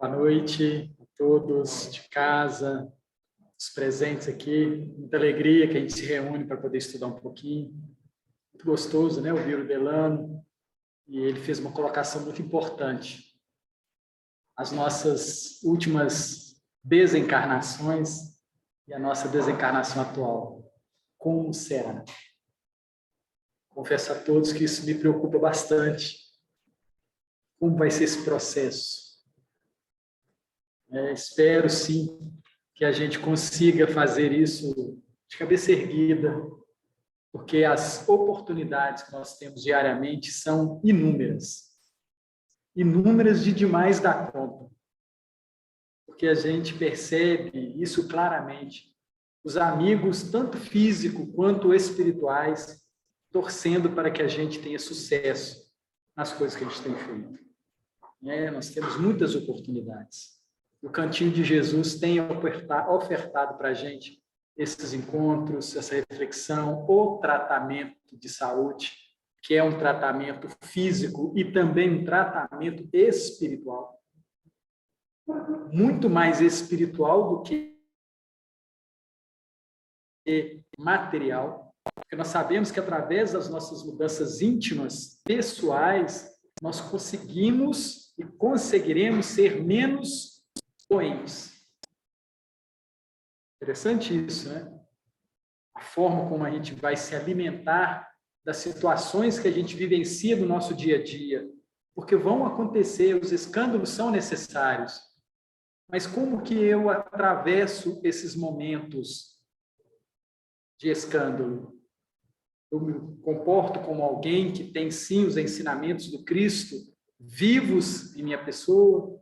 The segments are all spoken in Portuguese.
Boa noite a todos de casa, os presentes aqui. Muita alegria que a gente se reúne para poder estudar um pouquinho. Muito gostoso, né? Ouvir o Delano. E ele fez uma colocação muito importante. As nossas últimas desencarnações e a nossa desencarnação atual. Como será? Confesso a todos que isso me preocupa bastante. Como vai ser esse processo? Espero, sim, que a gente consiga fazer isso de cabeça erguida, porque as oportunidades que nós temos diariamente são inúmeras. Inúmeras de demais dar conta. Porque a gente percebe isso claramente. Os amigos, tanto físico quanto espirituais, torcendo para que a gente tenha sucesso nas coisas que a gente tem feito. Nós temos muitas oportunidades. O Cantinho de Jesus tem ofertado para a gente esses encontros, essa reflexão, o tratamento de saúde, que é um tratamento físico e também um tratamento espiritual. Muito mais espiritual do que material, porque nós sabemos que através das nossas mudanças íntimas, pessoais, nós conseguimos e conseguiremos ser menos doentes. Interessante isso, né? A forma como a gente vai se alimentar das situações que a gente vivencia no nosso dia a dia, porque vão acontecer, os escândalos são necessários, mas como que eu atravesso esses momentos de escândalo? Eu me comporto como alguém que tem, sim, os ensinamentos do Cristo vivos em minha pessoa,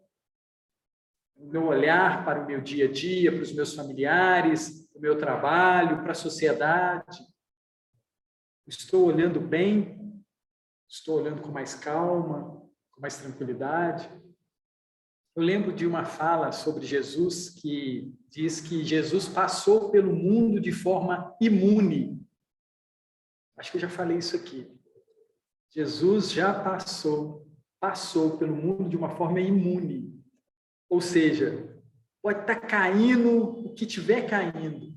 o meu olhar para o meu dia a dia, para os meus familiares, o meu trabalho, para a sociedade. Estou olhando bem? Estou olhando com mais calma, com mais tranquilidade? Eu lembro de uma fala sobre Jesus que diz que Jesus passou pelo mundo de forma imune. Acho que eu já falei isso aqui. Jesus já passou pelo mundo de uma forma imune. Ou seja, pode estar caindo o que estiver caindo,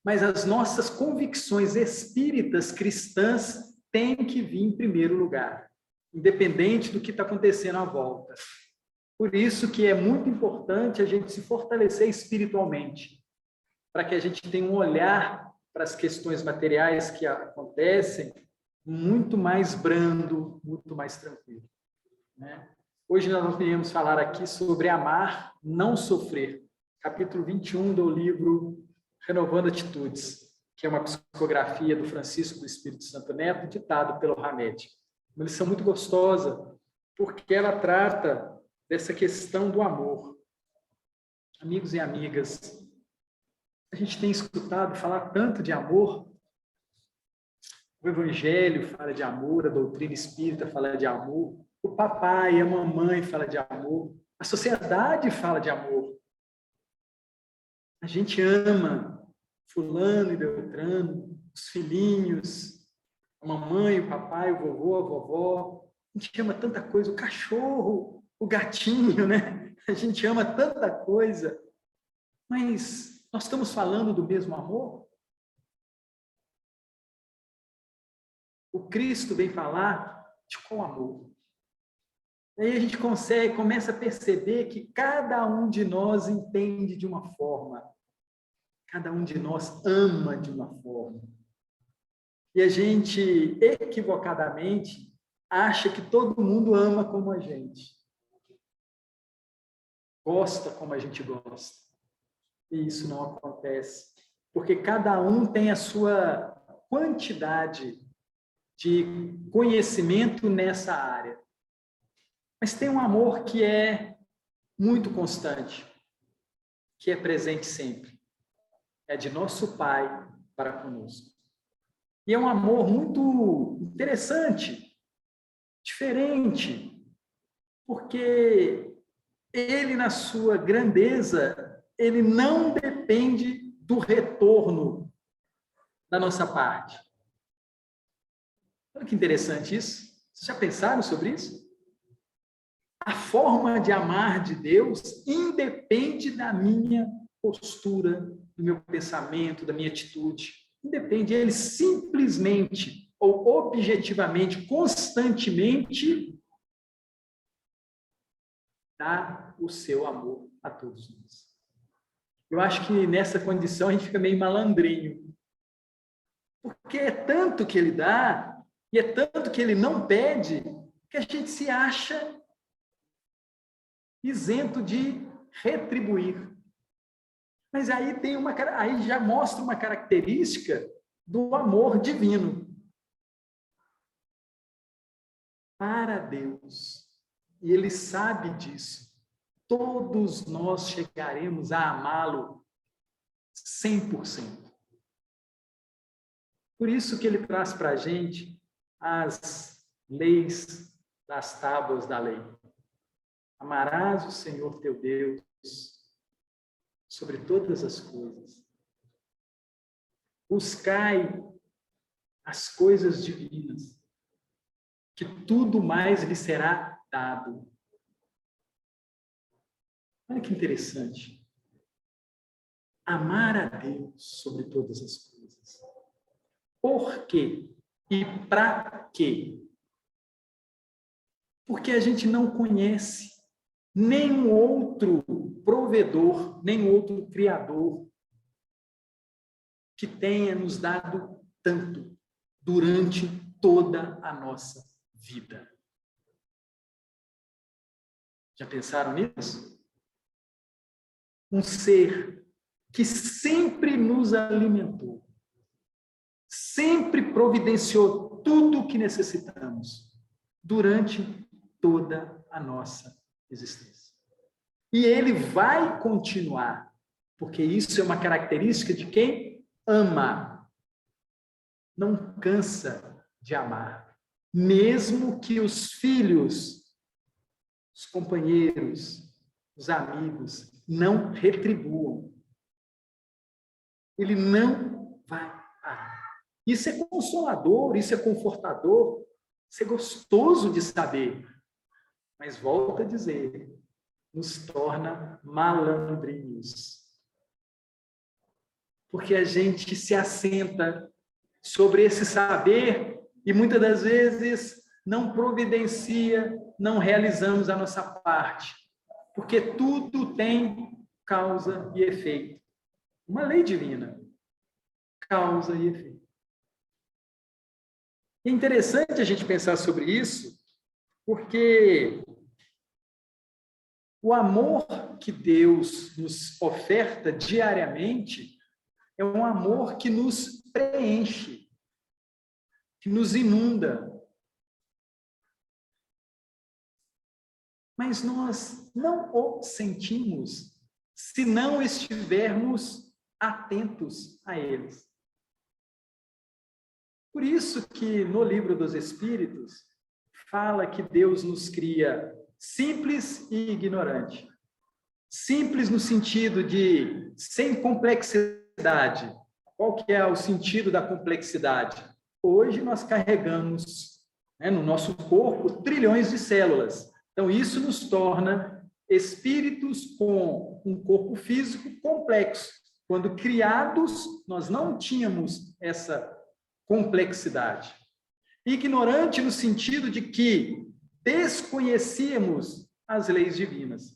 mas as nossas convicções espíritas cristãs têm que vir em primeiro lugar, independente do que está acontecendo à volta. Por isso que é muito importante a gente se fortalecer espiritualmente, para que a gente tenha um olhar para as questões materiais que acontecem muito mais brando, muito mais tranquilo, né? Hoje nós viemos falar aqui sobre amar, não sofrer. Capítulo 21 do livro Renovando Atitudes, que é uma psicografia do Francisco do Espírito Santo Neto, ditado pelo Hamed. Uma lição muito gostosa, porque ela trata dessa questão do amor. Amigos e amigas, a gente tem escutado falar tanto de amor. O Evangelho fala de amor, a doutrina espírita fala de amor, o papai e a mamãe falam de amor, a sociedade fala de amor. A gente ama fulano e beltrano, os filhinhos, a mamãe, o papai, o vovô, a vovó. A gente ama tanta coisa, o cachorro, o gatinho, né? A gente ama tanta coisa. Mas nós estamos falando do mesmo amor? O Cristo vem falar de qual amor? Aí a gente começa a perceber que cada um de nós entende de uma forma. Cada um de nós ama de uma forma. E a gente, equivocadamente, acha que todo mundo ama como a gente. Gosta como a gente gosta. E isso não acontece. Porque cada um tem a sua quantidade de conhecimento nessa área. Mas tem um amor que é muito constante, que é presente sempre. É de nosso Pai para conosco. E é um amor muito interessante, diferente, porque ele, na sua grandeza, ele não depende do retorno da nossa parte. Olha que interessante isso. Vocês já pensaram sobre isso? A forma de amar de Deus independe da minha postura, do meu pensamento, da minha atitude. Independe, ele simplesmente ou objetivamente, constantemente dá o seu amor a todos nós. Eu acho que nessa condição a gente fica meio malandrinho. Porque é tanto que ele dá, e é tanto que ele não pede, que a gente se acha isento de retribuir. Mas aí aí já mostra uma característica do amor divino para Deus. E ele sabe disso. Todos nós chegaremos a amá-lo 100%. Por isso que ele traz para a gente as leis das tábuas da lei. Amarás o Senhor teu Deus sobre todas as coisas. Buscai as coisas divinas, que tudo mais lhe será dado. Olha que interessante. Amar a Deus sobre todas as coisas. Por quê? E para quê? Porque a gente não conhece nenhum outro provedor, nenhum outro criador que tenha nos dado tanto durante toda a nossa vida. Já pensaram nisso? Um ser que sempre nos alimentou, sempre providenciou tudo o que necessitamos durante toda a nossa existência. E ele vai continuar, porque isso é uma característica de quem ama. Não cansa de amar, mesmo que os filhos, os companheiros, os amigos não retribuam. Ele não vai parar. Isso é consolador, isso é confortador, isso é gostoso de saber. Mas volto a dizer, nos torna malandrinhos. Porque a gente se assenta sobre esse saber e muitas das vezes não providencia, não realizamos a nossa parte. Porque tudo tem causa e efeito. Uma lei divina. Causa e efeito. É interessante a gente pensar sobre isso, porque o amor que Deus nos oferta diariamente é um amor que nos preenche, que nos inunda. Mas nós não o sentimos se não estivermos atentos a eles. Por isso que no Livro dos Espíritos fala que Deus nos cria simples e ignorante. Simples no sentido de sem complexidade. Qual que é o sentido da complexidade? Hoje nós carregamos, no nosso corpo trilhões de células. Então isso nos torna espíritos com um corpo físico complexo. Quando criados, nós não tínhamos essa complexidade. Ignorante no sentido de que desconhecíamos as leis divinas.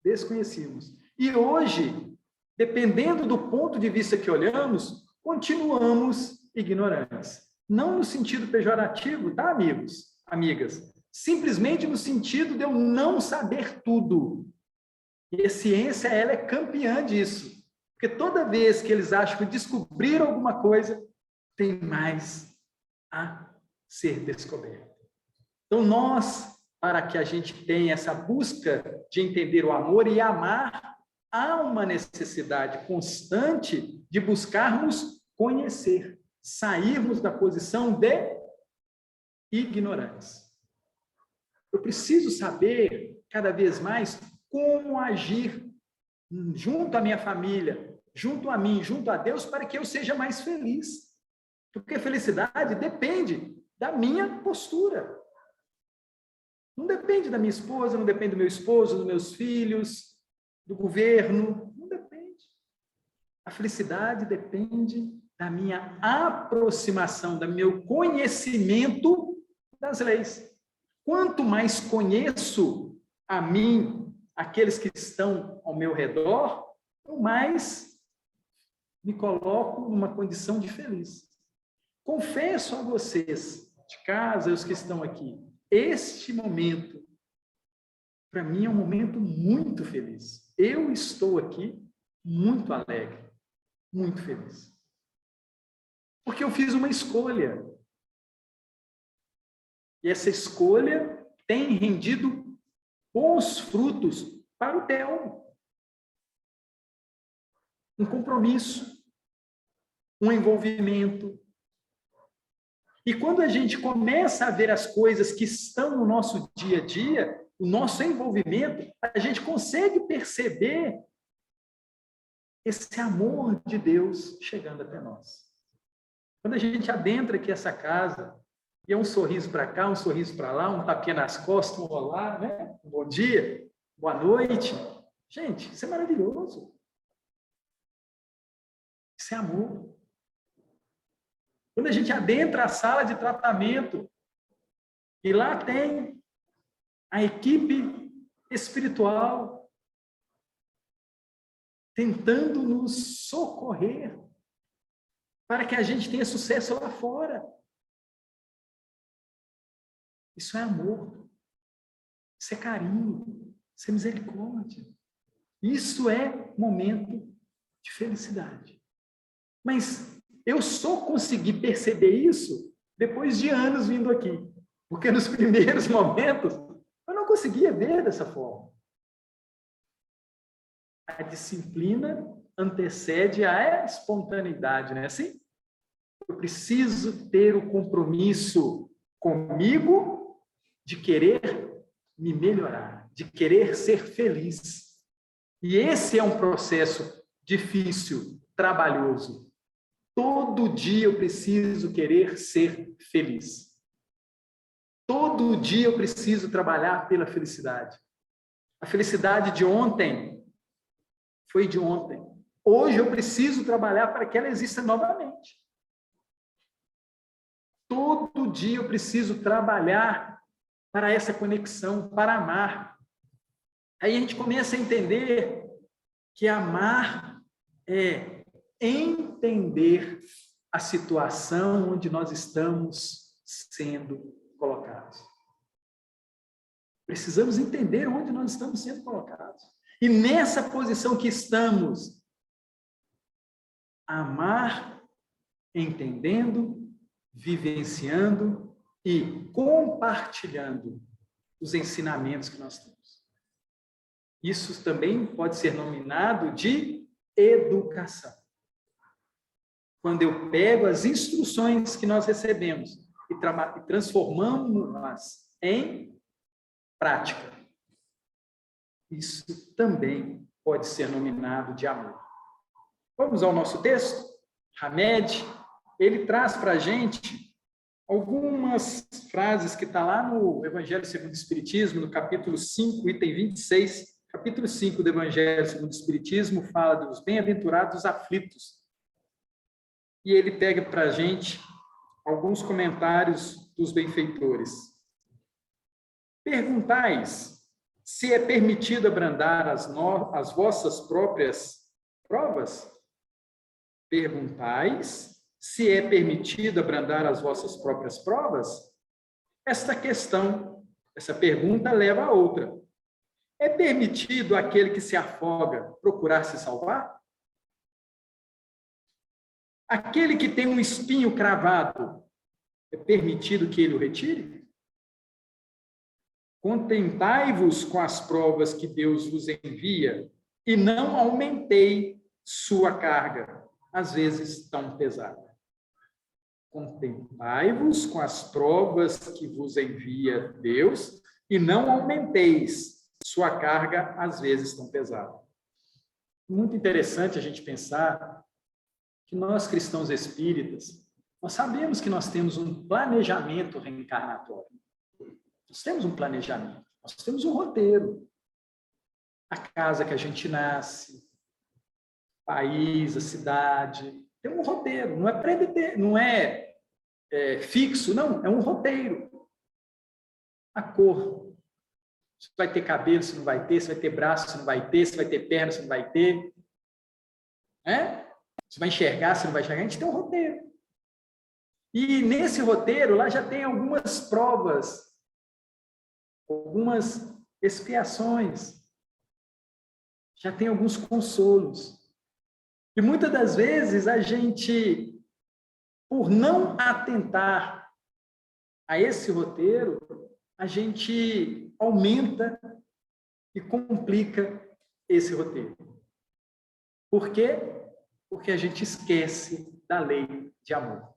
Desconhecíamos. E hoje, dependendo do ponto de vista que olhamos, continuamos ignorantes. Não no sentido pejorativo, tá, amigos, amigas? Simplesmente no sentido de eu não saber tudo. E a ciência, ela é campeã disso. Porque toda vez que eles acham que descobriram alguma coisa, tem mais a ser descoberto. Então, nós, para que a gente tenha essa busca de entender o amor e amar, há uma necessidade constante de buscarmos conhecer, sairmos da posição de ignorantes. Eu preciso saber, cada vez mais, como agir junto à minha família, junto a mim, junto a Deus, para que eu seja mais feliz. Porque a felicidade depende da minha postura. Não depende da minha esposa, não depende do meu esposo, dos meus filhos, do governo. Não depende. A felicidade depende da minha aproximação, do meu conhecimento das leis. Quanto mais conheço a mim, aqueles que estão ao meu redor, mais me coloco numa condição de feliz. Confesso a vocês, de casa, os que estão aqui, este momento, para mim, é um momento muito feliz. Eu estou aqui muito alegre, muito feliz. Porque eu fiz uma escolha. E essa escolha tem rendido bons frutos para o Telmo. Um compromisso, um envolvimento. E quando a gente começa a ver as coisas que estão no nosso dia a dia, o nosso envolvimento, a gente consegue perceber esse amor de Deus chegando até nós. Quando a gente adentra aqui essa casa, e é um sorriso para cá, um sorriso para lá, um tapinha nas costas, um olá, né? Um bom dia, boa noite. Gente, isso é maravilhoso. Isso é amor. Quando a gente adentra a sala de tratamento, e lá tem a equipe espiritual tentando nos socorrer para que a gente tenha sucesso lá fora. Isso é amor. Isso é carinho. Isso é misericórdia. Isso é momento de felicidade. Mas eu só consegui perceber isso depois de anos vindo aqui. Porque nos primeiros momentos eu não conseguia ver dessa forma. A disciplina antecede a espontaneidade, não é assim? Eu preciso ter o compromisso comigo de querer me melhorar, de querer ser feliz. E esse é um processo difícil, trabalhoso. Todo dia eu preciso querer ser feliz. Todo dia eu preciso trabalhar pela felicidade. A felicidade de ontem foi de ontem. Hoje eu preciso trabalhar para que ela exista novamente. Todo dia eu preciso trabalhar para essa conexão, para amar. Aí a gente começa a entender que amar é entender a situação onde nós estamos sendo colocados. Precisamos entender onde nós estamos sendo colocados. E nessa posição que estamos, amar, entendendo, vivenciando e compartilhando os ensinamentos que nós temos. Isso também pode ser nominado de educação. Quando eu pego as instruções que nós recebemos e transformamos-las em prática, isso também pode ser nominado de amor. Vamos ao nosso texto? Hamed, ele traz para a gente algumas frases que está lá no Evangelho segundo o Espiritismo, no capítulo 5, item 26. Capítulo 5 do Evangelho segundo o Espiritismo fala dos bem-aventurados aflitos. E ele pega para a gente alguns comentários dos benfeitores. Perguntais se é permitido abrandar as vossas próprias provas? Perguntais se é permitido abrandar as vossas próprias provas? Esta pergunta leva a outra. É permitido aquele que se afoga procurar se salvar? Aquele que tem um espinho cravado, é permitido que ele o retire? Contentai-vos com as provas que Deus vos envia e não aumentei sua carga, às vezes tão pesada. Contentai-vos com as provas que vos envia Deus e não aumenteis sua carga, às vezes tão pesada. Muito interessante a gente pensar que nós, cristãos espíritas, nós sabemos que nós temos um planejamento reencarnatório. Nós temos um planejamento, nós temos um roteiro. A casa que a gente nasce, o país, a cidade, tem um roteiro, não é fixo, não, é um roteiro. A cor. Se vai ter cabelo, se não vai ter, se vai ter braço, se não vai ter, se vai ter perna, se não vai ter. Se vai enxergar, se não vai enxergar, a gente tem um roteiro. E nesse roteiro, lá já tem algumas provas, algumas expiações, já tem alguns consolos. E muitas das vezes a gente, por não atentar a esse roteiro, a gente aumenta e complica esse roteiro. Por quê? Porque a gente esquece da lei de amor.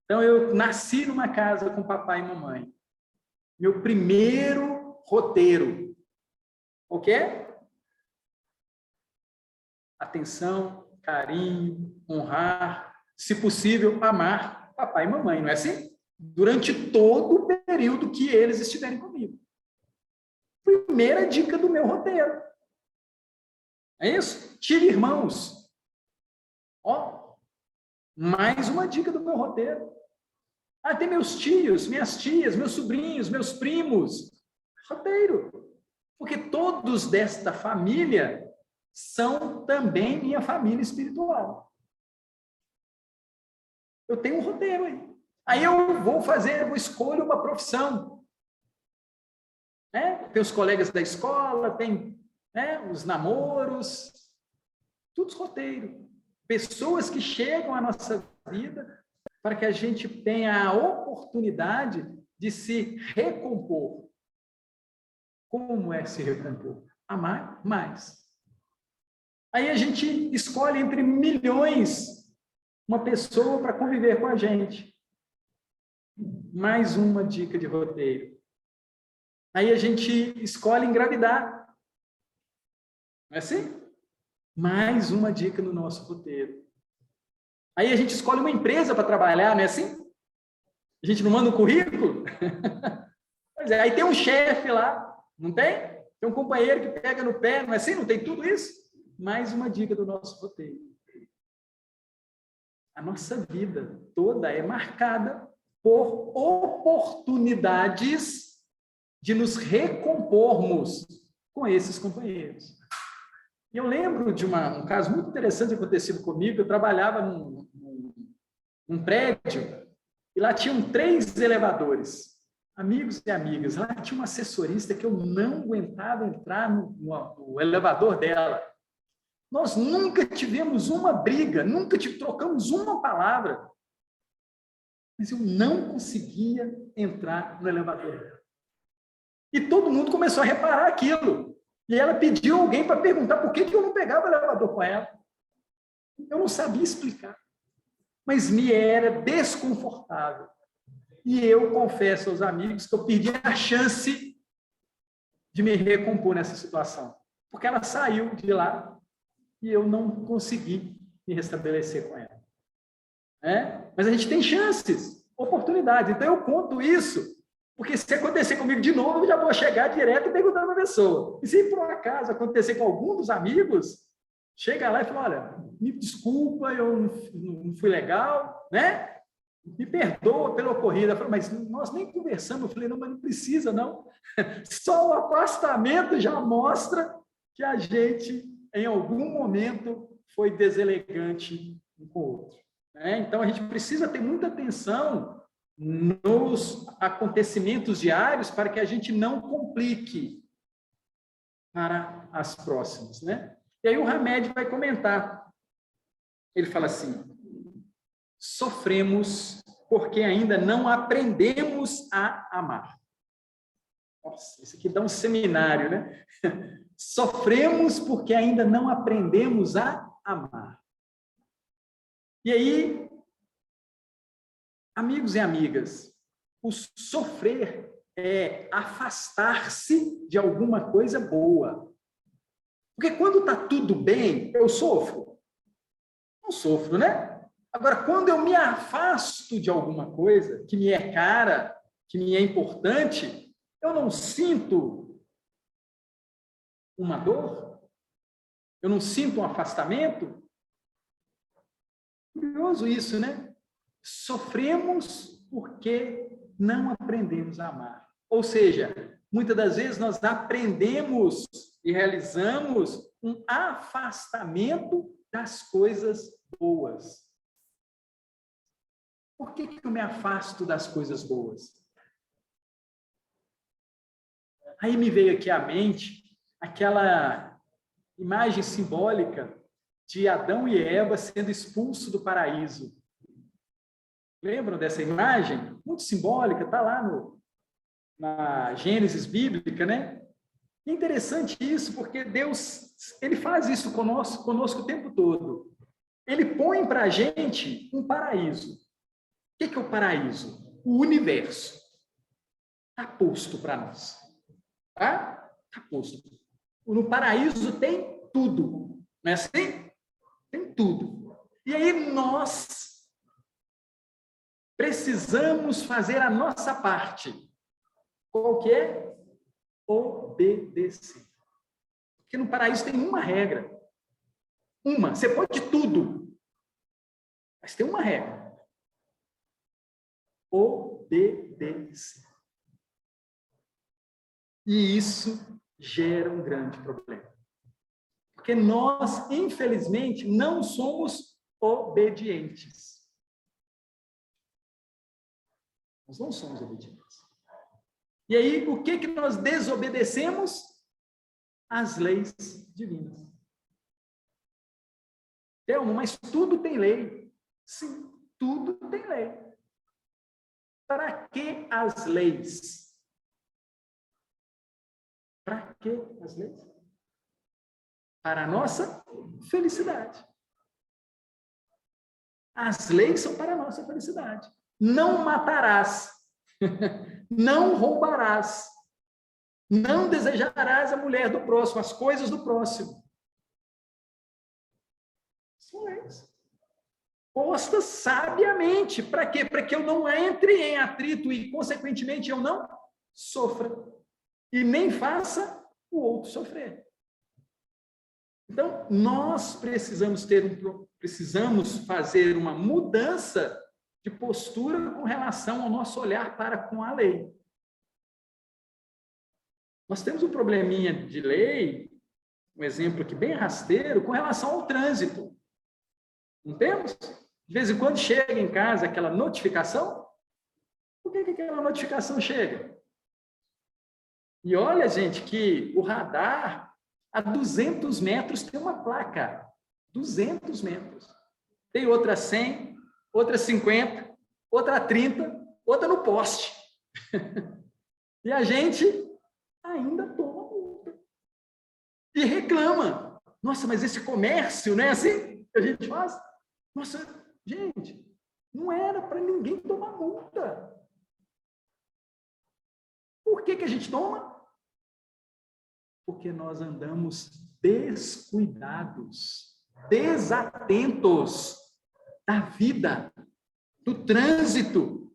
Então, eu nasci numa casa com papai e mamãe. Meu primeiro roteiro. O quê? Atenção, carinho, honrar, se possível, amar papai e mamãe, não é assim? Durante todo o período que eles estiverem comigo. Primeira dica do meu roteiro. É isso? Tire irmãos. Mais uma dica do meu roteiro. Tem meus tios, minhas tias, meus sobrinhos, meus primos. Roteiro. Porque todos desta família são também minha família espiritual. Eu tenho um roteiro aí. Aí eu vou escolho uma profissão. Tem os colegas da escola, tem os namoros, tudo roteiro. Pessoas que chegam à nossa vida para que a gente tenha a oportunidade de se recompor. Como é se recompor? Amar mais. Aí a gente escolhe entre milhões uma pessoa para conviver com a gente. Mais uma dica de roteiro. Aí a gente escolhe engravidar. Não é assim? Mais uma dica no nosso roteiro. Aí a gente escolhe uma empresa para trabalhar, não é assim? A gente não manda um currículo? Pois é, aí tem um chefe lá, não tem? Tem um companheiro que pega no pé, não é assim? Não tem tudo isso? Mais uma dica do nosso roteiro. A nossa vida toda é marcada por oportunidades de nos recompormos com esses companheiros. E eu lembro de um caso muito interessante acontecido comigo. Eu trabalhava num prédio e lá tinham 3 elevadores, amigos e amigas. Lá tinha uma assessorista que eu não aguentava entrar no elevador dela. Nós nunca tivemos uma briga, nunca trocamos uma palavra, mas eu não conseguia entrar no elevador dela. E todo mundo começou a reparar aquilo. E ela pediu alguém para perguntar por que eu não pegava o elevador com ela. Eu não sabia explicar. Mas me era desconfortável. E eu confesso aos amigos que eu perdi a chance de me recompor nessa situação. Porque ela saiu de lá e eu não consegui me restabelecer com ela. Mas a gente tem chances, oportunidades. Então eu conto isso, porque se acontecer comigo de novo, eu já vou chegar direto e perguntar para a pessoa. E se por um acaso acontecer com algum dos amigos, chega lá e fala, olha, me desculpa, eu não fui legal, né? Me perdoa pela ocorrida. Eu falei, mas nós nem conversamos. Eu falei, não, mas não precisa, não. Só o afastamento já mostra que a gente, em algum momento, foi deselegante um com o outro. Então, a gente precisa ter muita atenção nos acontecimentos diários para que a gente não complique para as próximas, né? E aí o Hamed vai comentar. Ele fala assim, sofremos porque ainda não aprendemos a amar. Nossa, isso aqui dá um seminário, né? Sofremos porque ainda não aprendemos a amar. E aí, amigos e amigas, o sofrer é afastar-se de alguma coisa boa. Porque quando está tudo bem, eu sofro? Não sofro, né? Agora, quando eu me afasto de alguma coisa que me é cara, que me é importante, eu não sinto uma dor? Eu não sinto um afastamento? Curioso isso, né? Sofremos porque não aprendemos a amar. Ou seja, muitas das vezes nós aprendemos e realizamos um afastamento das coisas boas. Por que eu me afasto das coisas boas? Aí me veio aqui à mente aquela imagem simbólica de Adão e Eva sendo expulsos do paraíso. Lembram dessa imagem? Muito simbólica, está lá na Gênesis bíblica, né? É interessante isso, porque Deus, ele faz isso conosco o tempo todo. Ele põe para a gente um paraíso. O que é o paraíso? O universo. Está posto para nós. Tá? Está posto. No paraíso tem tudo. Não é assim? Tem tudo. E aí nós precisamos fazer a nossa parte. Qual que é? Obedecer. Porque no paraíso tem uma regra. Uma. Você pode tudo. Mas tem uma regra. Obedecer. E isso gera um grande problema. Porque nós, infelizmente, não somos obedientes. Nós não somos obedientes. E aí, o que nós desobedecemos? As leis divinas. Thelma, mas tudo tem lei. Sim, tudo tem lei. Para que as leis? Para que as leis? Para a nossa felicidade. As leis são para a nossa felicidade. Não matarás. Não roubarás. Não desejarás a mulher do próximo, as coisas do próximo. São leis. Postas sabiamente. Para quê? Para que eu não entre em atrito e, consequentemente, eu não sofra. E nem faça o outro sofrer. Então, nós precisamos fazer uma mudança de postura com relação ao nosso olhar para com a lei. Nós temos um probleminha de lei, um exemplo aqui bem rasteiro, com relação ao trânsito. Não temos? De vez em quando chega em casa aquela notificação. Por que aquela notificação chega? E olha, gente, que o radar, a 200 metros, tem uma placa. 200 metros. Tem outra 100, outra 50, outra 30, outra no poste. E a gente ainda toma multa. E reclama. Nossa, mas esse comércio, não é assim que a gente faz? Nossa, gente, não era para ninguém tomar multa. Por que a gente toma? Porque nós andamos descuidados, desatentos da vida, do trânsito.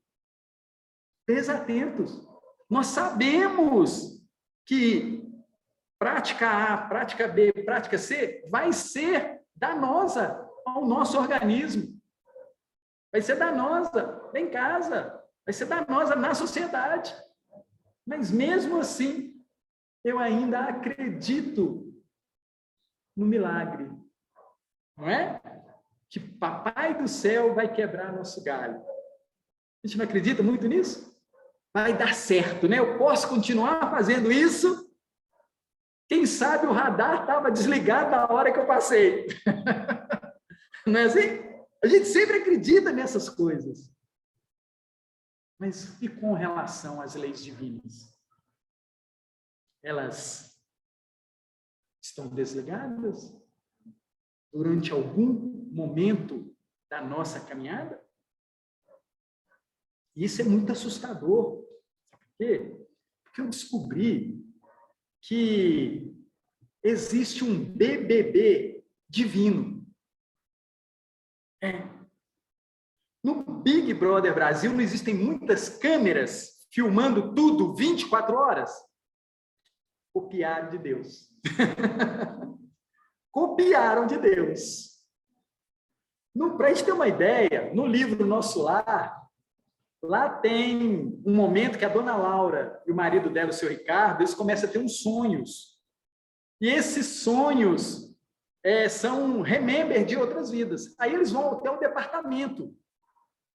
Desatentos. Nós sabemos que prática A, prática B, prática C vai ser danosa ao nosso organismo. Vai ser danosa em casa, vai ser danosa na sociedade. Mas mesmo assim, eu ainda acredito no milagre. Não é? Que Papai do Céu vai quebrar nosso galho. A gente não acredita muito nisso? Vai dar certo, né? Eu posso continuar fazendo isso. Quem sabe o radar estava desligado na hora que eu passei. Não é assim? A gente sempre acredita nessas coisas. Mas e com relação às leis divinas? Elas estão desligadas durante algum momento da nossa caminhada? Isso é muito assustador. Sabe por quê? Porque eu descobri que existe um BBB divino. No Big Brother Brasil não existem muitas câmeras filmando tudo 24 horas? Copiaram de Deus. Copiaram de Deus. Para a gente ter uma ideia, no livro Nosso Lar, lá tem um momento que a dona Laura e o marido dela, o seu Ricardo, eles começam a ter uns sonhos. E esses sonhos são remember de outras vidas. Aí eles vão até o departamento.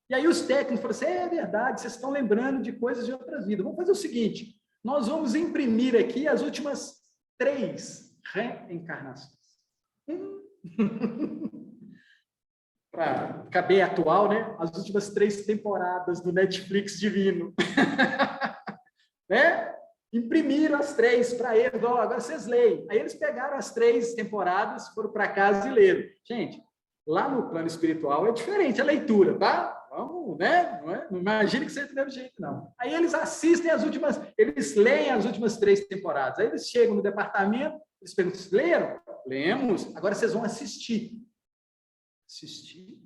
E aí os técnicos falam assim, é verdade, vocês estão lembrando de coisas de outras vidas. Vamos fazer o seguinte, nós vamos imprimir aqui as últimas 3 reencarnações. Para caber atual, né? As últimas 3 temporadas do Netflix divino. Né? Imprimiram as 3 para eles, agora vocês leem. Aí eles pegaram as 3 temporadas, foram para casa e leram. Gente, lá no plano espiritual é diferente a leitura, tá? Vamos, né? Não imagine que seja do mesmo jeito, não. Aí eles assistem eles leem as últimas 3 temporadas. Aí eles chegam no departamento, eles perguntam, leram? Lemos. Agora vocês vão assistir. Assistir?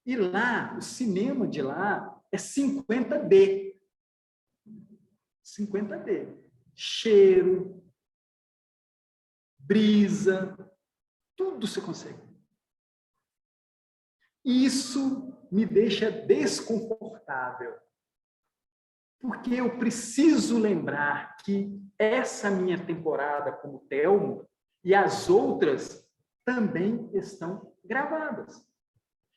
E lá, o cinema de lá é 50D. 50D. Cheiro, brisa, tudo você consegue. Isso me deixa desconfortável. Porque eu preciso lembrar que essa minha temporada como Telmo e as outras também estão gravadas.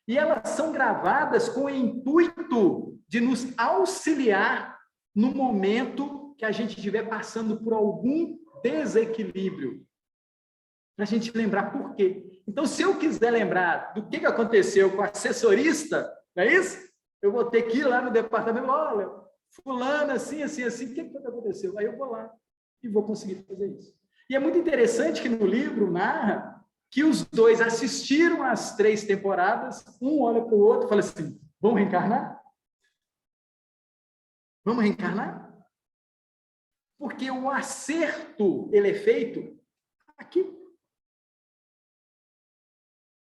E elas são gravadas com o intuito de nos auxiliar no momento que a gente estiver passando por algum desequilíbrio. Para a gente lembrar por quê. Então, se eu quiser lembrar do que aconteceu com a assessorista, não é isso? Eu vou ter que ir lá no departamento, olha, fulano, assim, assim, assim, o que aconteceu? Aí eu vou lá e vou conseguir fazer isso. E é muito interessante que no livro narra que os 2 assistiram às 3 temporadas, um olha para o outro e fala assim, vamos reencarnar? Vamos reencarnar? Porque o acerto, ele é feito aqui.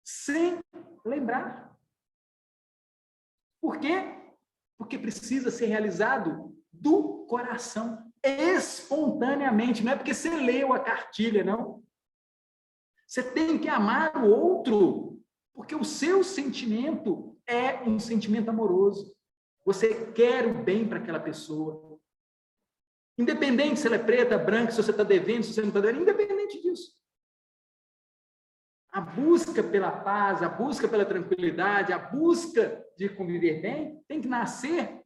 Sem lembrar. Por quê? Porque precisa ser realizado do coração, espontaneamente. Não é porque você leu a cartilha, não. Você tem que amar o outro, porque o seu sentimento é um sentimento amoroso. Você quer o bem para aquela pessoa. Independente se ela é preta, branca, se você está devendo, se você não está devendo, independente disso. A busca pela paz, a busca pela tranquilidade, a busca de conviver bem, tem que nascer,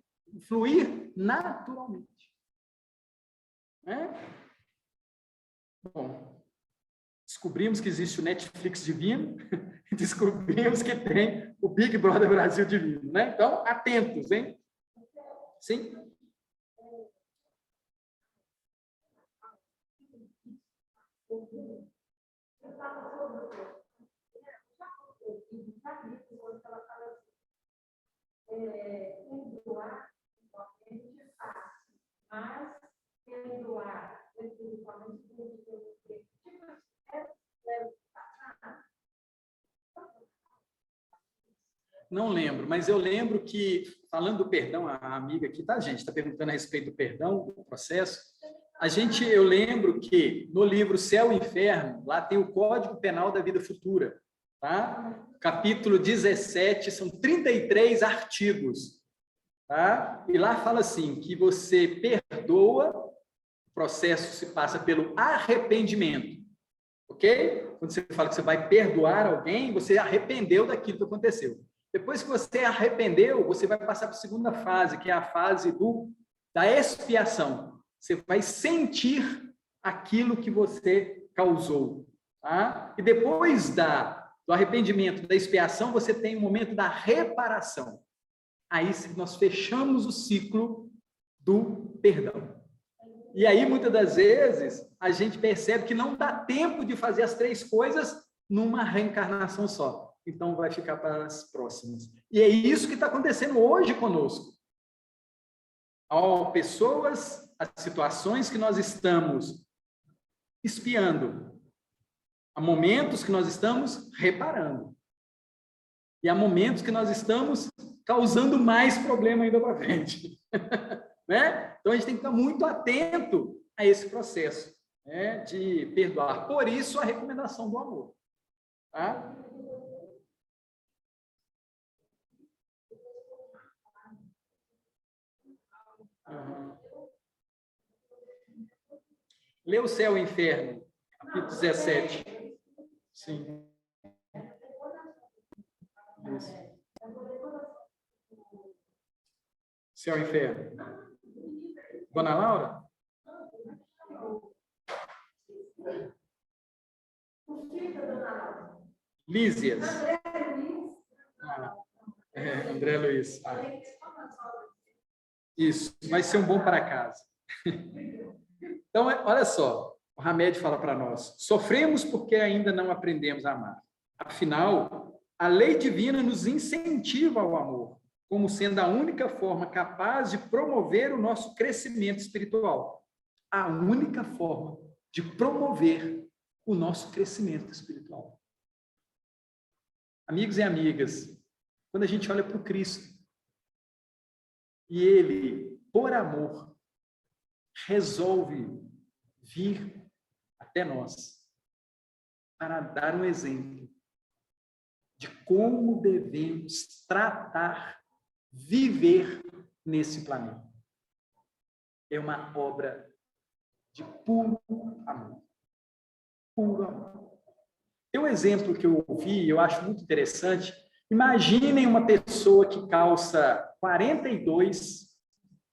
fluir naturalmente. Bom, descobrimos que existe o Netflix divino, descobrimos que tem o Big Brother Brasil divino, né? Então, atentos, hein? Sim? Perdoar somente é fácil, mas perdoar espiritualmente não lembro, mas eu lembro que, falando do perdão, a amiga aqui, tá, gente? Está perguntando a respeito do perdão, do processo. Eu lembro que no livro Céu e Inferno, lá tem o Código Penal da Vida Futura, tá? Capítulo 17, são 33 artigos, tá? E lá fala assim, que você perdoa, o processo se passa pelo arrependimento, ok? Quando você fala que você vai perdoar alguém, você arrependeu daquilo que aconteceu. Depois que você arrependeu, você vai passar para a segunda fase, que é a fase da expiação. Você vai sentir aquilo que você causou. Tá? E depois do arrependimento, da expiação, você tem o momento da reparação. Aí nós fechamos o ciclo do perdão. E aí, muitas das vezes, a gente percebe que não dá tempo de fazer as 3 coisas numa reencarnação só. Então, vai ficar para as próximas. E é isso que está acontecendo hoje conosco. Há pessoas, as situações que nós estamos espiando. Há momentos que nós estamos reparando. E há momentos que nós estamos causando mais problema ainda para frente. Né? Então, a gente tem que estar muito atento a esse processo, né, de perdoar. Por isso, a recomendação do amor. Tá? Uhum. Lê o Céu e o Inferno, capítulo 17. Sim. Isso. Céu e Inferno. Dona Laura? Lísias. André Luiz. Isso, vai ser um bom para casa. Então, olha só, o Hamed fala para nós: sofremos porque ainda não aprendemos a amar. Afinal, a lei divina nos incentiva ao amor, como sendo a única forma capaz de promover o nosso crescimento espiritual. A única forma de promover o nosso crescimento espiritual. Amigos e amigas, quando a gente olha para o Cristo, e ele, por amor, resolve vir até nós para dar um exemplo de como devemos tratar, viver nesse planeta. É uma obra de puro amor. Puro amor. Tem um exemplo que eu ouvi, eu acho muito interessante. Imaginem uma pessoa que calça 42,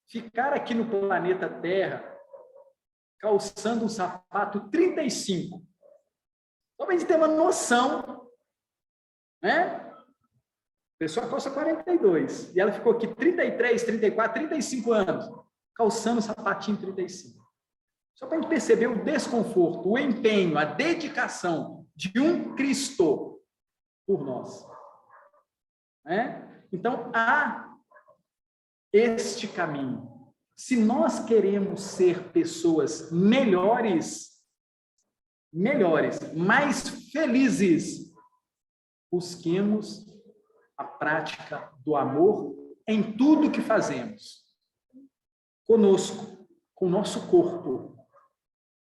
ficar aqui no planeta Terra calçando um sapato 35. Só para a gente ter uma noção, né? A pessoa calça 42 e ela ficou aqui 33, 34, 35 anos calçando um sapatinho 35. Só para a gente perceber o desconforto, o empenho, a dedicação de um Cristo por nós. Né? Então, há este caminho. Se nós queremos ser pessoas melhores, mais felizes, busquemos a prática do amor em tudo que fazemos. Conosco, com o nosso corpo.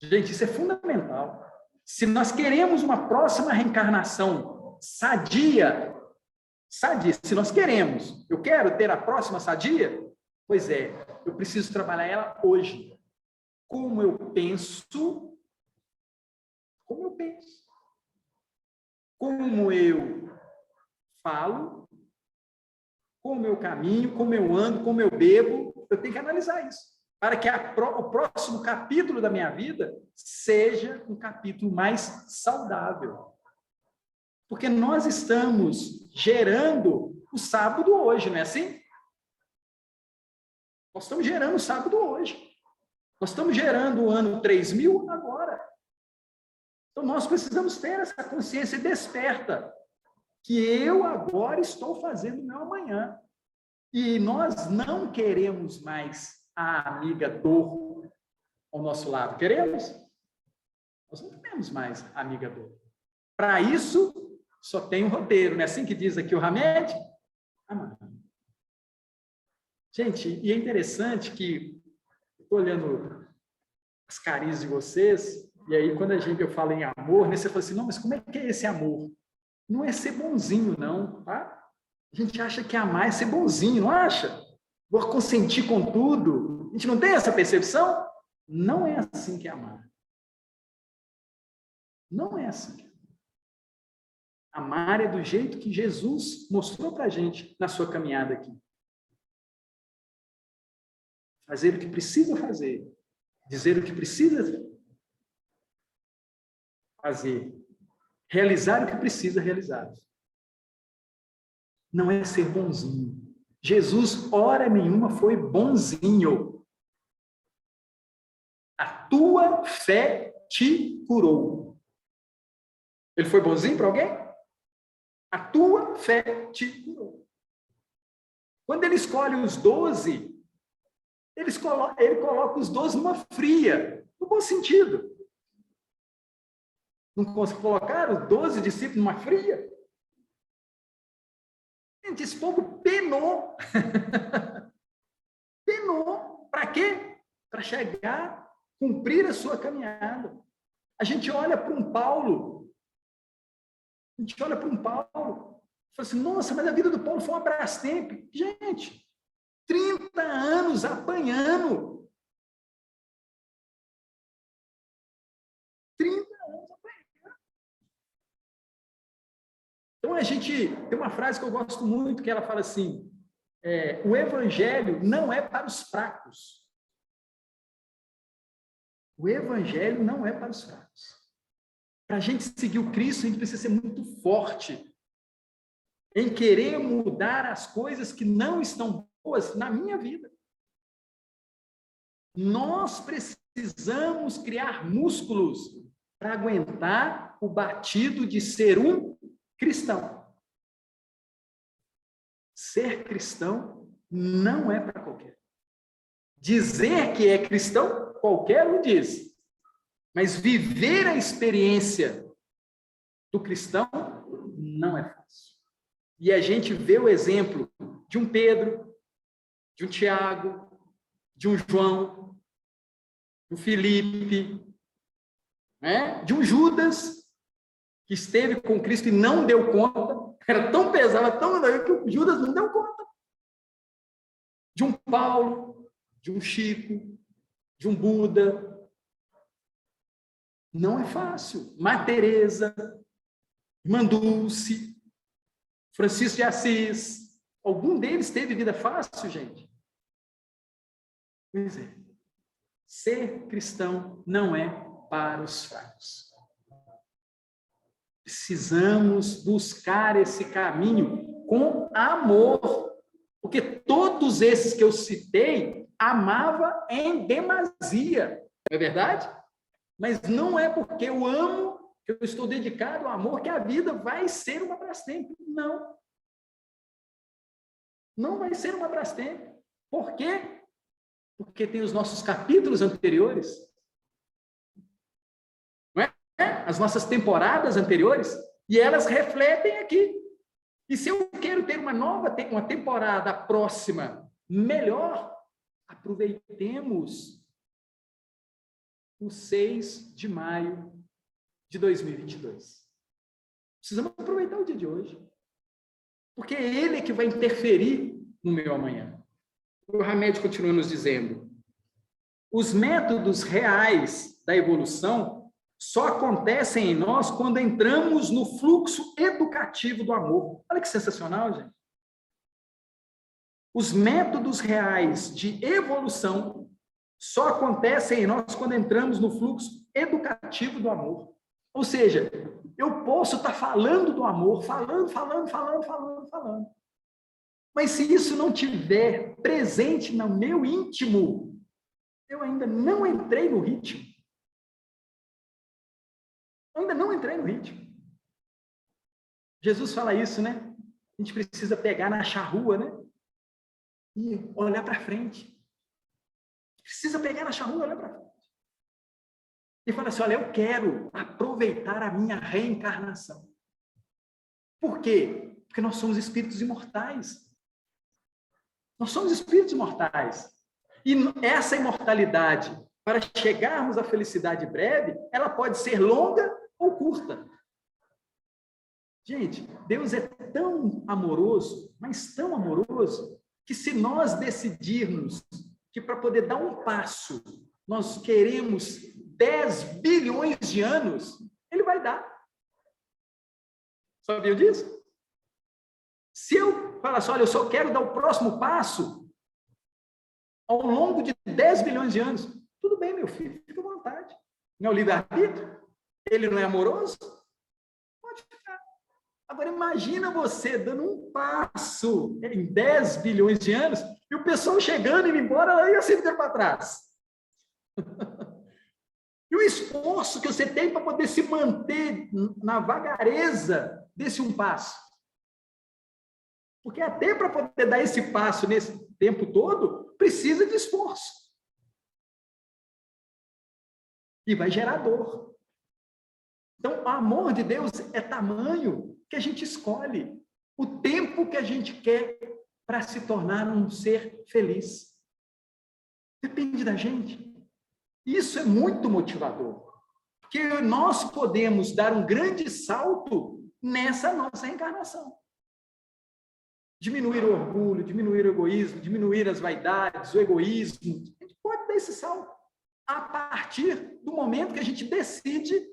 Gente, isso é fundamental. Se nós queremos uma próxima reencarnação sadia, se nós queremos, eu quero ter a próxima sadia, pois é, eu preciso trabalhar ela hoje. Como eu penso, como eu falo, como eu caminho, como eu ando, como eu bebo, eu tenho que analisar isso, para que o próximo capítulo da minha vida seja um capítulo mais saudável. Porque nós estamos gerando o sábado hoje, não é assim? Nós estamos gerando o sábado hoje. Nós estamos gerando o ano 3000 agora. Então, nós precisamos ter essa consciência desperta, que eu agora estou fazendo o meu amanhã. E nós não queremos mais a amiga dor ao nosso lado. Queremos? Nós não queremos mais a amiga dor. Para isso, só tem um roteiro, não é assim que diz aqui o Hamed? Amar. Gente, e é interessante que estou olhando as carinhas de vocês, e aí quando eu falo em amor, né, você fala assim, não, mas como é que é esse amor? Não é ser bonzinho, não, tá? A gente acha que amar é ser bonzinho, não acha? Vou consentir com tudo. A gente não tem essa percepção? Não é assim que é amar. Não é assim. Amar é do jeito que Jesus mostrou para a gente na sua caminhada aqui. Fazer o que precisa fazer. Dizer o que precisa fazer. Realizar o que precisa realizar. Não é ser bonzinho. Jesus, hora nenhuma, foi bonzinho. A tua fé te curou. Ele foi bonzinho para alguém? A tua fé te curou. Quando ele escolhe os 12, ele coloca os 12 numa fria, no bom sentido. Não consegue colocar os 12 discípulos numa fria? Gente, esse povo penou. Penou. Para quê? Para chegar, cumprir a sua caminhada. A gente olha para um Paulo, fala assim, nossa, mas a vida do Paulo foi um Brastemp. Gente, 30 anos apanhando. 30 anos apanhando. Então, a gente tem uma frase que eu gosto muito, que ela fala assim, o evangelho não é para os fracos. O evangelho não é para os fracos. Para a gente seguir o Cristo, a gente precisa ser muito forte em querer mudar as coisas que não estão boas na minha vida. Nós precisamos criar músculos para aguentar o batido de ser um cristão. Ser cristão não é para qualquer. Dizer que é cristão, qualquer um diz. Mas viver a experiência do cristão não é fácil. E a gente vê o exemplo de um Pedro, de um Tiago, de um João, de um Felipe, né? De um Judas, que esteve com Cristo e não deu conta. Era tão pesado, tão que o Judas não deu conta. De um Paulo, de um Chico, de um Buda. Não é fácil. Má Teresa, Irmã Dulce, Francisco de Assis. Algum deles teve vida fácil, gente? Pois é. Ser cristão não é para os fracos. Precisamos buscar esse caminho com amor. Porque todos esses que eu citei, amava em demasia. Não é verdade? Mas não é porque eu amo, que eu estou dedicado ao amor, que a vida vai ser uma Brastemp. Não. Não vai ser uma Brastemp. Por quê? Porque tem os nossos capítulos anteriores, não é? As nossas temporadas anteriores, e elas refletem aqui. E se eu quero ter uma temporada próxima melhor, aproveitemos o 6 de maio de 2022. Precisamos aproveitar o dia de hoje. Porque é ele que vai interferir no meu amanhã. O Hamed continua nos dizendo, os métodos reais da evolução só acontecem em nós quando entramos no fluxo educativo do amor. Olha que sensacional, gente. Os métodos reais de evolução só acontecem em nós quando entramos no fluxo educativo do amor. Ou seja, eu posso estar falando do amor, falando. Mas se isso não tiver presente no meu íntimo, eu ainda não entrei no ritmo. Jesus fala isso, né? A gente precisa pegar na charrua, né? E olhar para frente. Precisa pegar na charrua e olhar para frente. E fala assim, olha, eu quero aproveitar a minha reencarnação. Por quê? Porque nós somos espíritos imortais. Nós somos espíritos imortais. E essa imortalidade, para chegarmos à felicidade breve, ela pode ser longa ou curta. Gente, Deus é tão amoroso, mas tão amoroso, que se nós decidirmos que para poder dar um passo, nós queremos 10 bilhões de anos, ele vai dar. Sabia disso? Se eu falar assim, olha, eu só quero dar o próximo passo ao longo de 10 bilhões de anos, tudo bem, meu filho, fica à vontade. Não é o livre-arbítrio? Ele não é amoroso? Pode ficar. Agora, imagina você dando um passo em 10 bilhões de anos e o pessoal chegando e indo embora e você fica para trás. E o esforço que você tem para poder se manter na vagareza desse um passo. Porque até para poder dar esse passo nesse tempo todo, precisa de esforço. E vai gerar dor. Então, o amor de Deus é tamanho que a gente escolhe. O tempo que a gente quer para se tornar um ser feliz. Depende da gente. Isso é muito motivador. Porque nós podemos dar um grande salto nessa nossa reencarnação. Diminuir o orgulho, diminuir o egoísmo, diminuir as vaidades, o egoísmo. A gente pode dar esse salto a partir do momento que a gente decide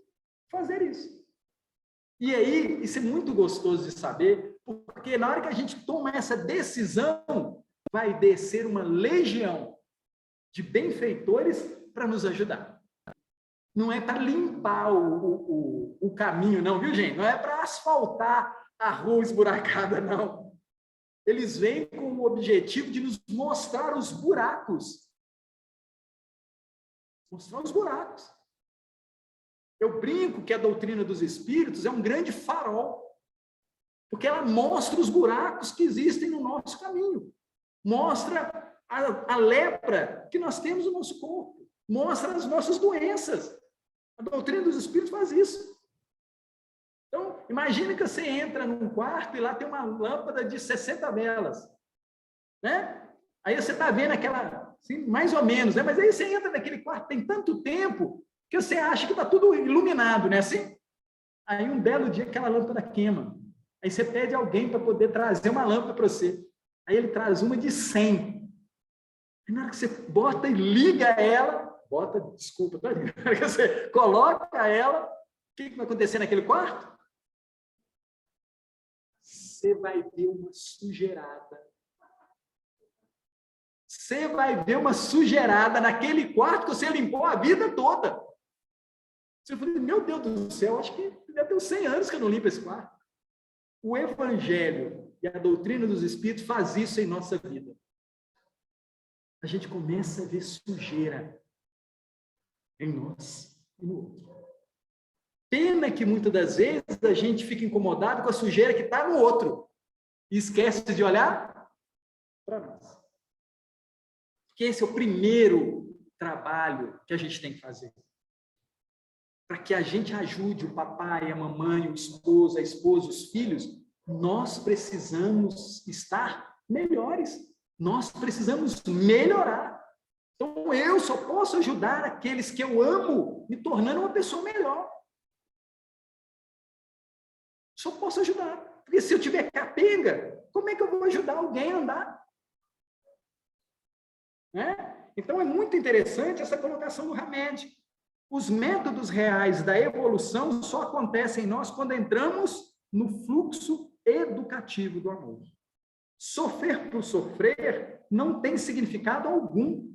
fazer isso. E aí, isso é muito gostoso de saber, porque na hora que a gente toma essa decisão, vai descer uma legião de benfeitores para nos ajudar. Não é para limpar o caminho, não, viu, gente? Não é para asfaltar a rua esburacada, não. Eles vêm com o objetivo de nos mostrar os buracos. Mostrar os buracos. Eu brinco que a doutrina dos espíritos é um grande farol, porque ela mostra os buracos que existem no nosso caminho. Mostra a lepra que nós temos no nosso corpo. Mostra as nossas doenças. A doutrina dos espíritos faz isso. Então, imagine que você entra num quarto e lá tem uma lâmpada de 60 velas, né? Aí você está vendo aquela, assim, mais ou menos, né? Mas aí você entra naquele quarto, tem tanto tempo que você acha que está tudo iluminado, né? Assim? Aí um belo dia aquela lâmpada queima. Aí você pede alguém para poder trazer uma lâmpada para você. Aí ele traz uma de 100. Aí na hora que você bota e liga ela, desculpa, tá? Na hora que você coloca ela, o que vai acontecer naquele quarto? Você vai ver uma sujeirada. Você vai ver uma sujeirada naquele quarto que você limpou a vida toda. Você fala, meu Deus do céu, acho que deve ter uns 100 anos que eu não limpo esse quarto. O Evangelho e a doutrina dos Espíritos faz isso em nossa vida. A gente começa a ver sujeira em nós e no outro. Pena que muitas das vezes a gente fica incomodado com a sujeira que está no outro e esquece de olhar para nós. Porque esse é o primeiro trabalho que a gente tem que fazer. Para que a gente ajude o papai, a mamãe, o esposo, a esposa, os filhos, nós precisamos estar melhores. Nós precisamos melhorar. Então, eu só posso ajudar aqueles que eu amo, me tornando uma pessoa melhor. Só posso ajudar. Porque se eu tiver capenga, como é que eu vou ajudar alguém a andar? Né? Então, é muito interessante essa colocação do Hamed. Os métodos reais da evolução só acontecem em nós quando entramos no fluxo educativo do amor. Sofrer por sofrer não tem significado algum,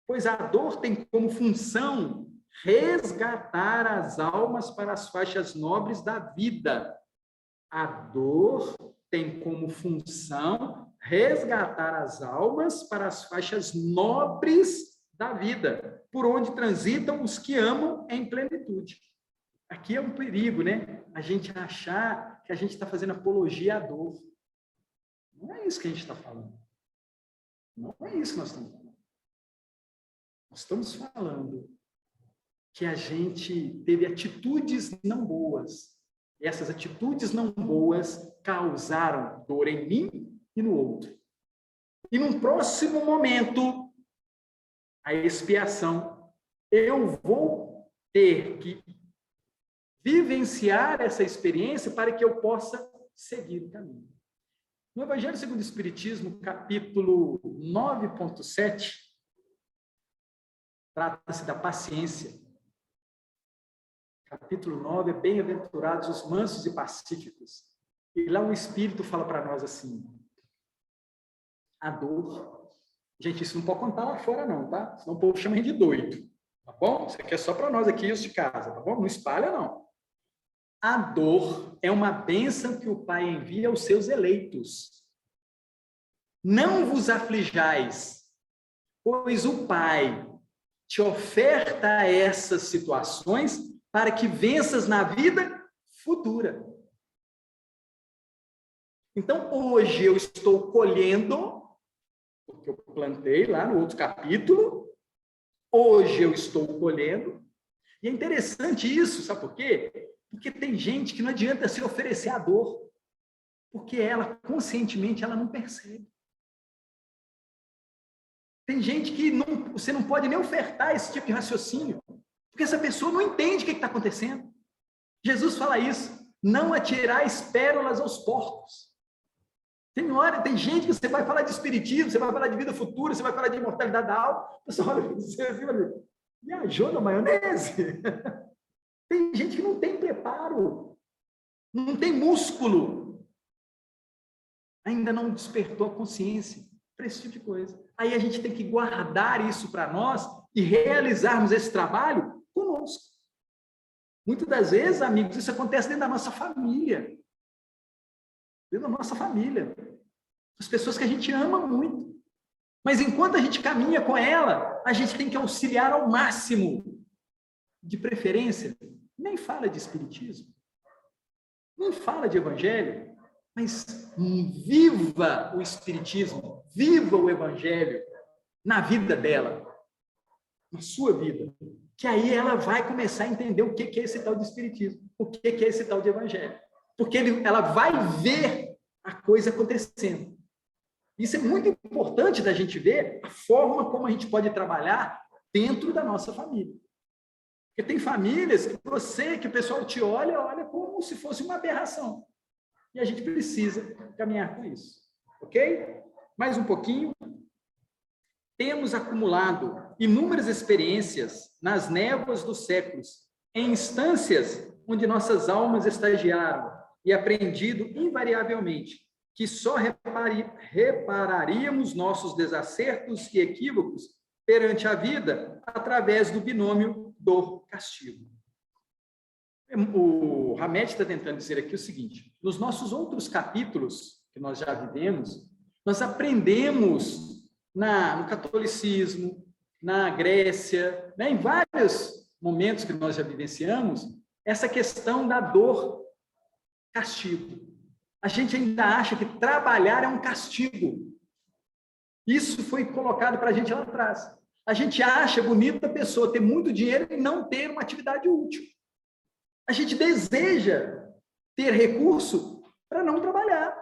pois a dor tem como função resgatar as almas para as faixas nobres da vida. A dor tem como função resgatar as almas para as faixas nobres da vida, por onde transitam os que amam em plenitude. Aqui é um perigo, né? A gente achar que a gente está fazendo apologia à dor. Não é isso que a gente está falando. Não é isso que nós estamos falando. Nós estamos falando que a gente teve atitudes não boas. E essas atitudes não boas causaram dor em mim e no outro. E num próximo momento, a expiação, eu vou ter que vivenciar essa experiência para que eu possa seguir o caminho. No Evangelho segundo o Espiritismo, capítulo 9.7, trata-se da paciência. Capítulo 9 é bem-aventurados os mansos e pacíficos. E lá o Espírito fala para nós assim, a dor... Gente, isso não pode contar lá fora não, tá? Senão o povo chama a gente de doido, tá bom? Isso aqui é só para nós aqui, os de casa, tá bom? Não espalha não. A dor é uma bênção que o Pai envia aos seus eleitos. Não vos aflijais, pois o Pai te oferta essas situações para que venças na vida futura. Então, hoje eu estou colhendo, porque eu plantei lá no outro capítulo, hoje eu estou colhendo, e é interessante isso, sabe por quê? Porque tem gente que não adianta se oferecer a dor, porque ela, conscientemente, ela não percebe. Tem gente que você não pode nem ofertar esse tipo de raciocínio, porque essa pessoa não entende o que está acontecendo. Jesus fala isso, não atirais pérolas aos porcos. Tem gente que você vai falar de espiritismo, você vai falar de vida futura, você vai falar de imortalidade da alma, o pessoal olha para você assim, viajou na maionese. Tem gente que não tem preparo, não tem músculo, ainda não despertou a consciência para esse tipo de coisa. Aí a gente tem que guardar isso para nós e realizarmos esse trabalho conosco. Muitas das vezes, amigos, isso acontece dentro da nossa família. Dentro da nossa família. As pessoas que a gente ama muito. Mas enquanto a gente caminha com ela, a gente tem que auxiliar ao máximo. De preferência, nem fala de espiritismo, nem fala de evangelho, mas viva o espiritismo, viva o evangelho na vida dela, na sua vida. Que aí ela vai começar a entender o que é esse tal de espiritismo, o que é esse tal de evangelho. Porque ela vai ver a coisa acontecendo. Isso é muito importante da gente ver a forma como a gente pode trabalhar dentro da nossa família. Porque tem famílias que o pessoal te olha como se fosse uma aberração. E a gente precisa caminhar com isso. Ok? Mais um pouquinho. Temos acumulado inúmeras experiências nas névoas dos séculos, em instâncias onde nossas almas estagiaram e aprendido invariavelmente que só repararíamos nossos desacertos e equívocos perante a vida através do binômio dor-castigo. O Hamed está tentando dizer aqui o seguinte: nos nossos outros capítulos que nós já vivemos, nós aprendemos no catolicismo, na Grécia, né, em vários momentos que nós já vivenciamos, essa questão da dor-castigo. A gente ainda acha que trabalhar é um castigo. Isso foi colocado para a gente lá atrás. A gente acha bonita a pessoa ter muito dinheiro e não ter uma atividade útil. A gente deseja ter recurso para não trabalhar.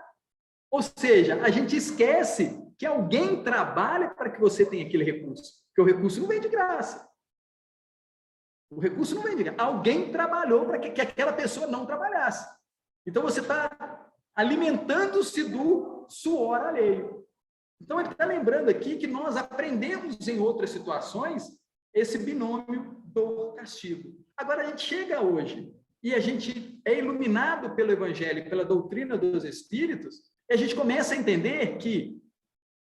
Ou seja, a gente esquece que alguém trabalha para que você tenha aquele recurso. Porque o recurso não vem de graça. O recurso não vem de graça. Alguém trabalhou para que aquela pessoa não trabalhasse. Então, você está alimentando-se do suor alheio. Então, ele está lembrando aqui que nós aprendemos em outras situações esse binômio dor-castigo. Agora, a gente chega hoje e a gente é iluminado pelo Evangelho, pela doutrina dos Espíritos, e a gente começa a entender que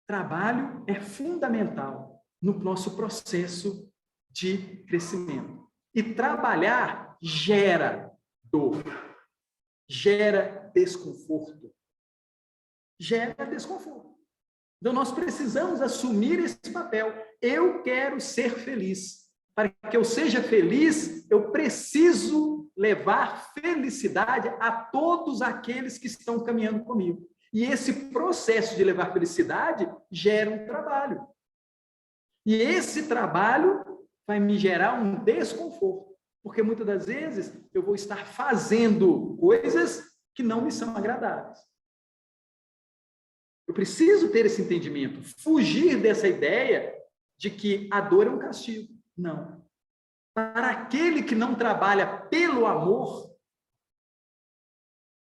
trabalho é fundamental no nosso processo de crescimento. E trabalhar gera dor, gera desconforto. Gera desconforto. Então, nós precisamos assumir esse papel. Eu quero ser feliz. Para que eu seja feliz, eu preciso levar felicidade a todos aqueles que estão caminhando comigo. E esse processo de levar felicidade gera um trabalho. E esse trabalho vai me gerar um desconforto. Porque muitas das vezes eu vou estar fazendo coisas que não me são agradáveis. Eu preciso ter esse entendimento, fugir dessa ideia de que a dor é um castigo. Não. Para aquele que não trabalha pelo amor,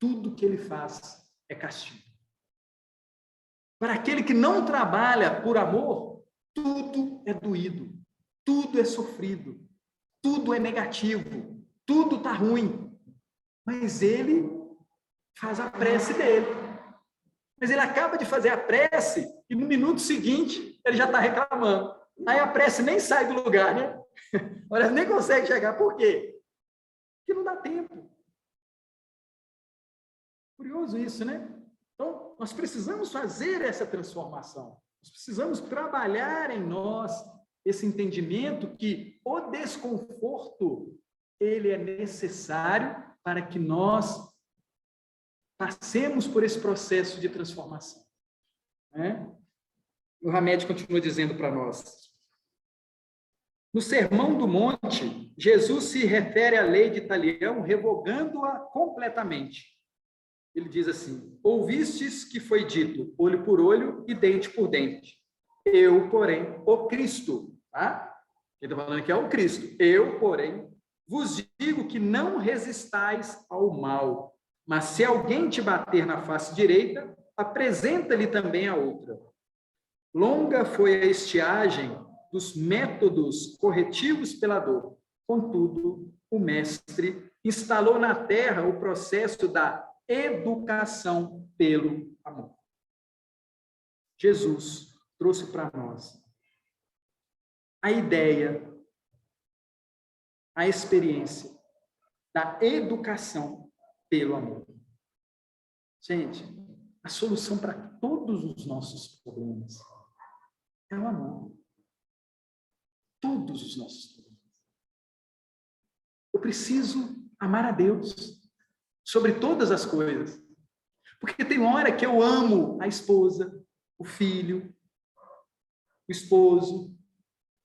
tudo que ele faz é castigo. Para aquele que não trabalha por amor, tudo é doído, tudo é sofrido, tudo é negativo, tudo está ruim. Mas ele faz a prece dele. Mas ele acaba de fazer a prece e no minuto seguinte ele já está reclamando. Aí a prece nem sai do lugar, né? Olha, nem consegue chegar. Por quê? Porque não dá tempo. Curioso isso, né? Então, nós precisamos fazer essa transformação. Nós precisamos trabalhar em nós esse entendimento que o desconforto, ele é necessário para que nós passemos por esse processo de transformação. Né? O Hamed continua dizendo para nós. No Sermão do Monte, Jesus se refere à lei de Talião, revogando-a completamente. Ele diz assim: ouvistes que foi dito olho por olho e dente por dente. Eu, porém, o Cristo, tá? Ele está falando que é o Cristo. Eu, porém, vos digo que não resistais ao mal, mas se alguém te bater na face direita, apresenta-lhe também a outra. Longa foi a estiagem dos métodos corretivos pela dor. Contudo, o mestre instalou na terra o processo da educação pelo amor. Jesus trouxe para nós a ideia, a experiência da educação pelo amor. Gente, a solução para todos os nossos problemas é o amor. Todos os nossos problemas. Eu preciso amar a Deus sobre todas as coisas. Porque tem hora que eu amo a esposa, o filho, o esposo,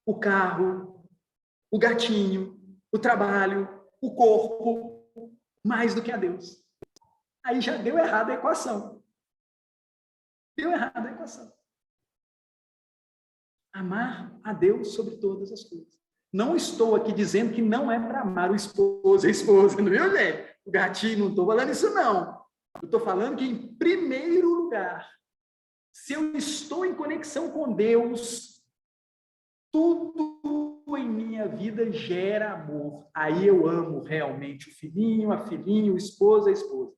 o carro, o gatinho, o trabalho, o corpo, mais do que a Deus. Aí já deu errado a equação. Deu errado a equação. Amar a Deus sobre todas as coisas. Não estou aqui dizendo que não é para amar o esposo e a esposa, não viu, gente? O gatinho, não estou falando isso, não. Eu estou falando que, em primeiro lugar, se eu estou em conexão com Deus, tudo em minha vida gera amor. Aí eu amo realmente o filhinho, a filhinha, o esposo, a esposa.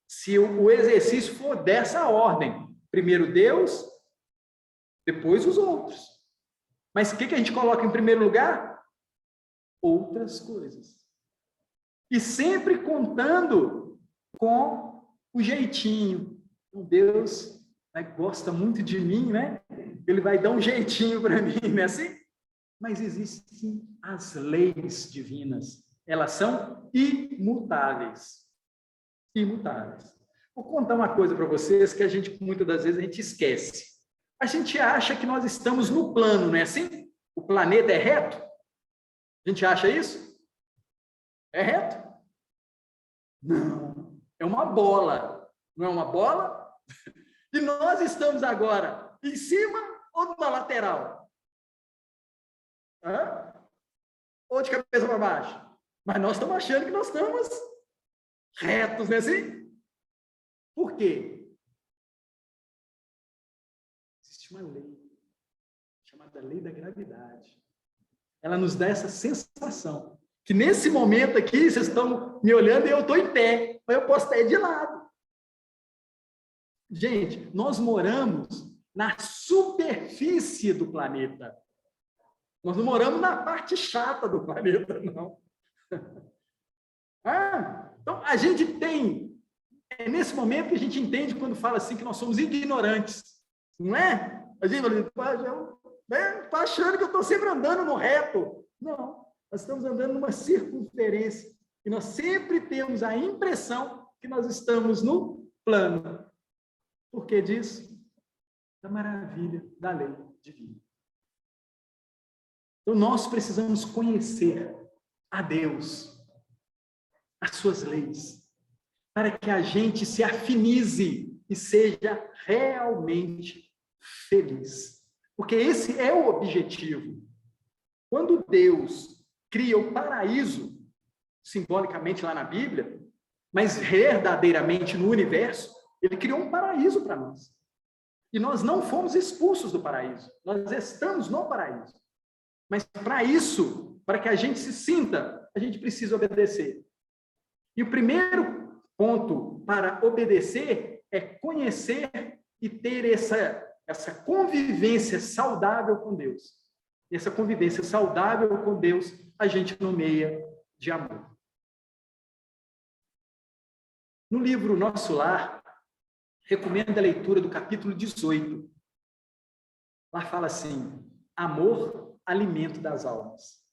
Se o exercício for dessa ordem, primeiro Deus, depois os outros. Mas o que a gente coloca em primeiro lugar? Outras coisas. E sempre contando com o jeitinho. Deus gosta muito de mim, né? Ele vai dar um jeitinho para mim, não é assim? Mas existem as leis divinas. Elas são imutáveis. Imutáveis. Vou contar uma coisa para vocês que muitas das vezes a gente esquece. A gente acha que nós estamos no plano, não é assim? O planeta é reto? A gente acha isso? É reto? Não. É uma bola. Não é uma bola? E nós estamos agora em cima ou na lateral? Hã? Ou de cabeça para baixo? Mas nós estamos achando que nós estamos retos, não é assim? Por quê? Existe uma lei chamada lei da gravidade. Ela nos dá essa sensação que nesse momento aqui vocês estão me olhando e eu estou em pé, mas eu posso estar de lado. Gente, nós moramos na superfície do planeta. Nós não moramos na parte chata do planeta, não. Então, a gente tem... É nesse momento que a gente entende quando fala assim que nós somos ignorantes. Não é? A gente está achando que eu estou sempre andando no reto. Não, nós estamos andando numa circunferência. E nós sempre temos a impressão que nós estamos no plano. Por que disso? Da maravilha da lei divina. Então, nós precisamos conhecer a Deus, as suas leis, para que a gente se afinize e seja realmente feliz. Porque esse é o objetivo. Quando Deus cria o paraíso, simbolicamente lá na Bíblia, mas verdadeiramente no universo, ele criou um paraíso para nós. E nós não fomos expulsos do paraíso. Nós estamos no paraíso. Mas para isso, para que a gente se sinta, a gente precisa obedecer. E o primeiro ponto para obedecer é conhecer e ter essa convivência saudável com Deus. E essa convivência saudável com Deus, a gente nomeia de amor. No livro Nosso Lar, recomendo a leitura do capítulo 18. Lá fala assim: amor, alimento das almas.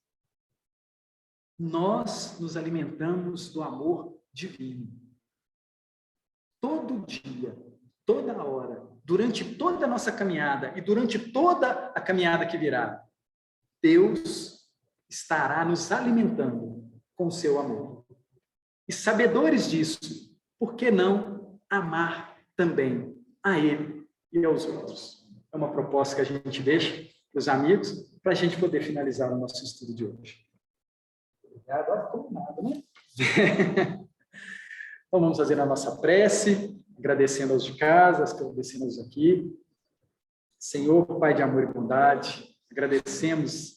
Nós nos alimentamos do amor divino. Todo dia, toda hora, durante toda a nossa caminhada e durante toda a caminhada que virá, Deus estará nos alimentando com o seu amor. E sabedores disso, por que não amar também a Ele e aos outros? é uma proposta que a gente deixa para os amigos, para a gente poder finalizar o nosso estudo de hoje. Agora combinado, né? Então, vamos fazer a nossa prece, agradecendo aos de casa, agradecendo aos aqui. Senhor, Pai de amor e bondade, agradecemos